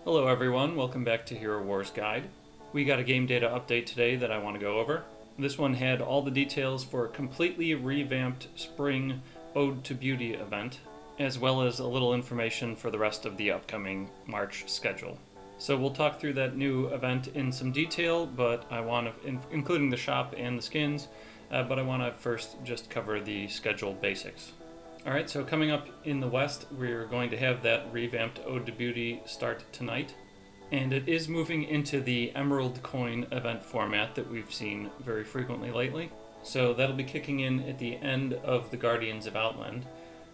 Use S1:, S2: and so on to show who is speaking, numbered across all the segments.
S1: Hello everyone, welcome back to Hero Wars Guide. We got a game data update today that I want to go over. This one had all the details for a completely revamped spring Ode to Beauty event, as well as a little information for the rest of the upcoming March schedule. So we'll talk through that new event in some detail, but I want to, including the shop and the skins, but I want to first just cover the schedule basics. Alright, so coming up in the West, we're going to have that revamped Ode to Beauty start tonight. And it is moving into the Emerald Coin event format that we've seen very frequently lately. So that'll be kicking in at the end of the Guardians of Outland.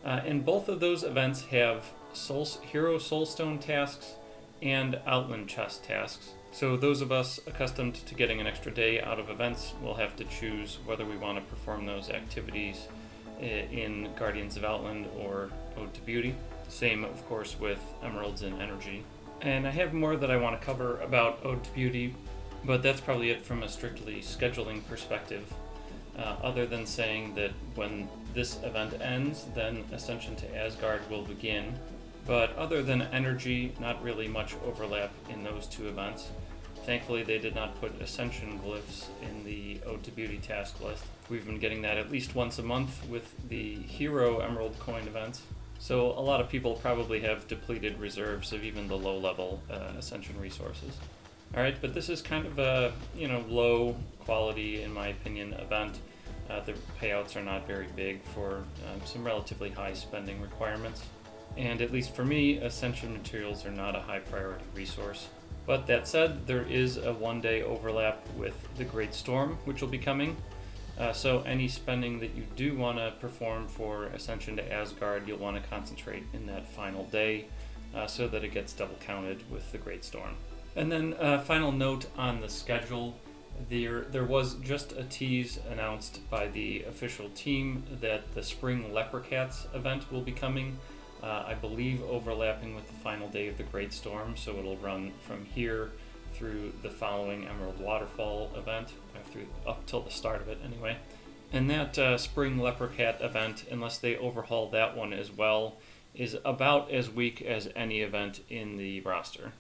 S1: And both of those events have Hero Soulstone tasks and Outland chest tasks. So those of us accustomed to getting an extra day out of events will have to choose whether we want to perform those activities in Guardians of Outland or Ode to Beauty. Same, of course, with Emeralds and Energy. And I have more that I want to cover about Ode to Beauty, but that's probably it from a strictly scheduling perspective, other than saying that when this event ends, then Ascension to Asgard will begin. But other than Energy, not really much overlap in those two events. Thankfully, they did not put Ascension glyphs in the Ode to Beauty task list. We've been getting that at least once a month with the Hero Emerald Coin events. So a lot of people probably have depleted reserves of even the low-level Ascension resources. Alright, but this is kind of a low quality, in my opinion, event. The payouts are not very big for some relatively high spending requirements. And at least for me, Ascension materials are not a high priority resource. But that said, there is a one-day overlap with the Great Storm, which will be coming. So any spending that you do want to perform for Ascension to Asgard, you'll want to concentrate in that final day so that it gets double counted with the Great Storm. And then final note on the schedule, there was just a tease announced by the official team that the Spring Leprechats event will be coming. I believe overlapping with the final day of the Great Storm, so it'll run from here through the following Emerald Waterfall event, up till the start of it anyway. And that Spring Leprechaut event, unless they overhaul that one as well, is about as weak as any event in the roster.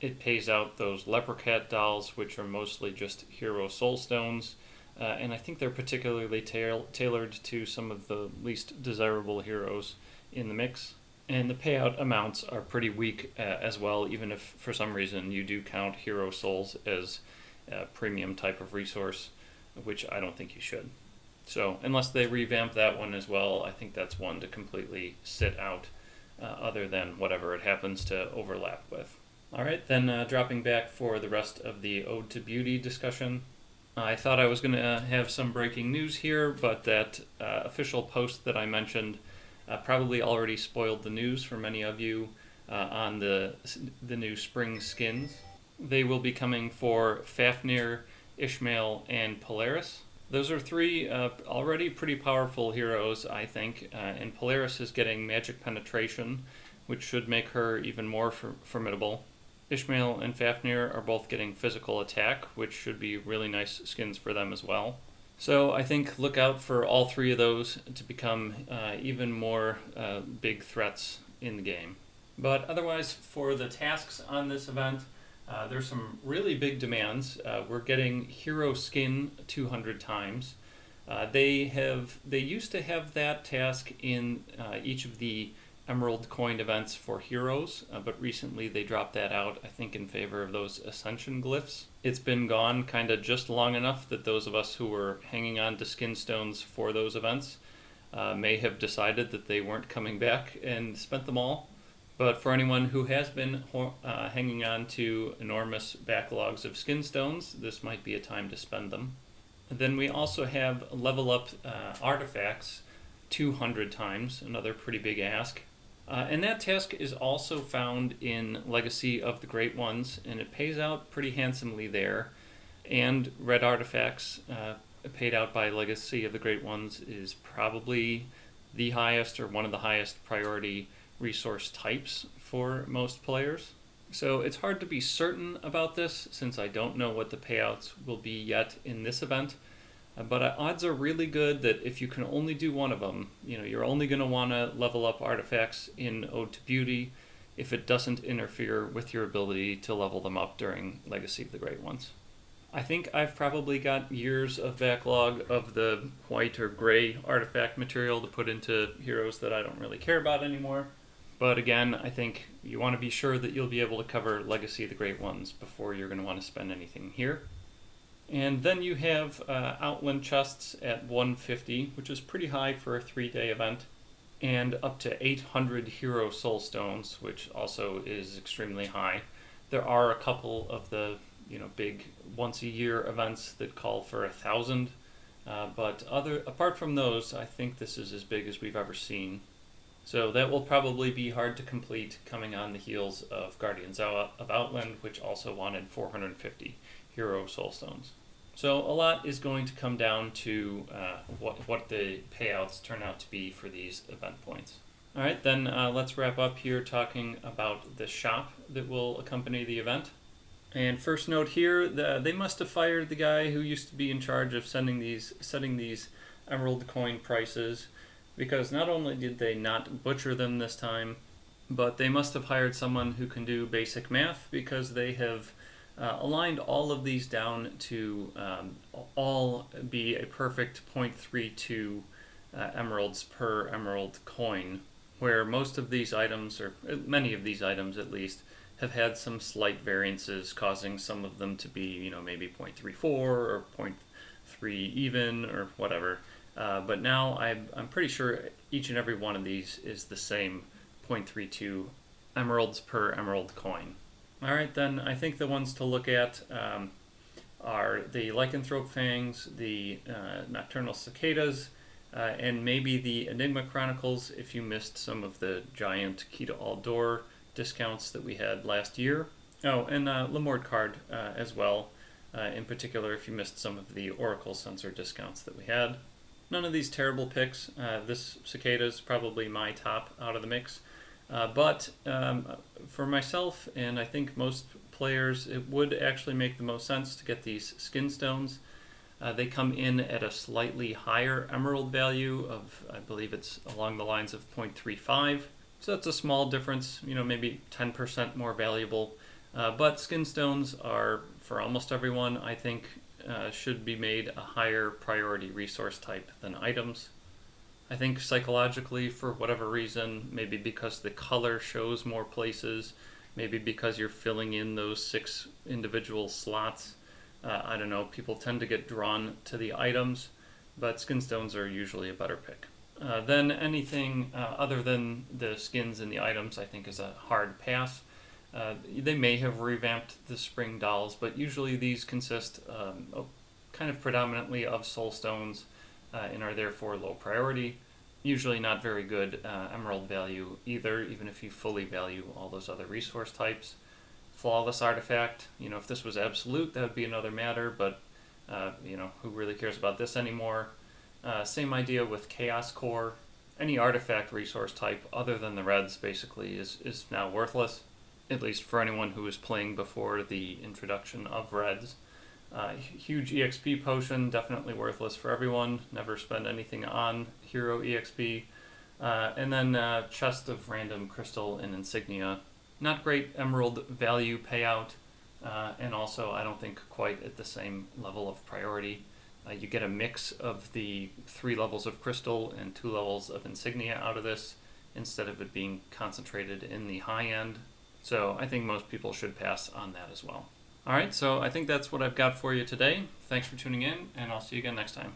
S1: It pays out those Leprechaut dolls, which are mostly just Hero Soulstones, and I think they're particularly tailored to some of the least desirable heroes in the mix. And the payout amounts are pretty weak as well, even if for some reason you do count Hero Souls as a premium type of resource, which I don't think you should. So unless they revamp that one as well, I think that's one to completely sit out, other than whatever it happens to overlap with. Alright, then dropping back for the rest of the Ode to Beauty discussion. I thought I was going to have some breaking news here, but that official post that I mentioned probably already spoiled the news for many of you on the new spring skins. They will be coming for Fafnir, Ishmael, and Polaris. Those are three already pretty powerful heroes, I think, and Polaris is getting magic penetration, which should make her even more formidable. Ishmael and Fafnir are both getting physical attack, which should be really nice skins for them as well. So I think look out for all three of those to become even more big threats in the game. But otherwise, for the tasks on this event, there's some really big demands. We're getting Hero Skin 200 times. They used to have that task in each of the Emerald Coin events for heroes, but recently they dropped that out, I think, in favor of those Ascension glyphs. It's been gone kind of just long enough that those of us who were hanging on to skin stones for those events may have decided that they weren't coming back and spent them all. But for anyone who has been hanging on to enormous backlogs of skin stones, this might be a time to spend them. And then we also have level up artifacts 200 times, another pretty big ask. And that task is also found in Legacy of the Great Ones, and it pays out pretty handsomely there. And red artifacts paid out by Legacy of the Great Ones is probably the highest or one of the highest priority resource types for most players. So it's hard to be certain about this since I don't know what the payouts will be yet in this event. But odds are really good that if you can only do one of them, you're only going to want to level up artifacts in Ode to Beauty, if it doesn't interfere with your ability to level them up during Legacy of the Great Ones. I think I've probably got years of backlog of the white or gray artifact material to put into heroes that I don't really care about anymore. But again, I think you want to be sure that you'll be able to cover Legacy of the Great Ones before you're going to want to spend anything here. And then you have Outland chests at 150, which is pretty high for a 3-day event, and up to 800 Hero Soul Stones, which also is extremely high. There are a couple of the big once-a-year events that call for 1,000, but apart from those, I think this is as big as we've ever seen. So that will probably be hard to complete, coming on the heels of Guardians of Outland, which also wanted 450 Hero Soul Stones. So a lot is going to come down to what the payouts turn out to be for these event points. All right, then let's wrap up here talking about the shop that will accompany the event. And first note here, they must have fired the guy who used to be in charge of setting these emerald coin prices, because not only did they not butcher them this time, but they must have hired someone who can do basic math, because they have aligned all of these down to all be a perfect 0.32 emeralds per emerald coin, where most of these items, or many of these items at least, have had some slight variances, causing some of them to be, maybe 0.34 or 0.3 even or whatever. But now I'm pretty sure each and every one of these is the same 0.32 emeralds per emerald coin. All right, then I think the ones to look at are the Lycanthrope Fangs, the Nocturnal Cicadas, and maybe the Enigma Chronicles if you missed some of the giant Key to All Door discounts that we had last year. Oh, and Lemord card as well, in particular if you missed some of the Oracle Sensor discounts that we had. None of these terrible picks. This Cicada is probably my top out of the mix. But for myself, and I think most players, it would actually make the most sense to get these skin stones. They come in at a slightly higher emerald value of, I believe it's along the lines of 0.35. So that's a small difference, maybe 10% more valuable. But skin stones are, for almost everyone, I think, should be made a higher priority resource type than items. I think psychologically, for whatever reason, maybe because the color shows more places, maybe because you're filling in those 6 individual slots, I don't know, people tend to get drawn to the items, but skin stones are usually a better pick. Then anything other than the skins and the items, I think, is a hard pass. They may have revamped the spring dolls, but usually these consist kind of predominantly of soul stones and are therefore low priority. Usually not very good emerald value either, even if you fully value all those other resource types. Flawless artifact, if this was absolute, that would be another matter, but who really cares about this anymore? Same idea with Chaos Core. Any artifact resource type other than the reds basically is now worthless, at least for anyone who was playing before the introduction of reds. Huge EXP potion, definitely worthless for everyone. Never spend anything on hero EXP. And then chest of random crystal and insignia. Not great emerald value payout, and also I don't think quite at the same level of priority. You get a mix of the 3 levels of crystal and 2 levels of insignia out of this, instead of it being concentrated in the high end. So I think most people should pass on that as well. Alright, so I think that's what I've got for you today. Thanks for tuning in, and I'll see you again next time.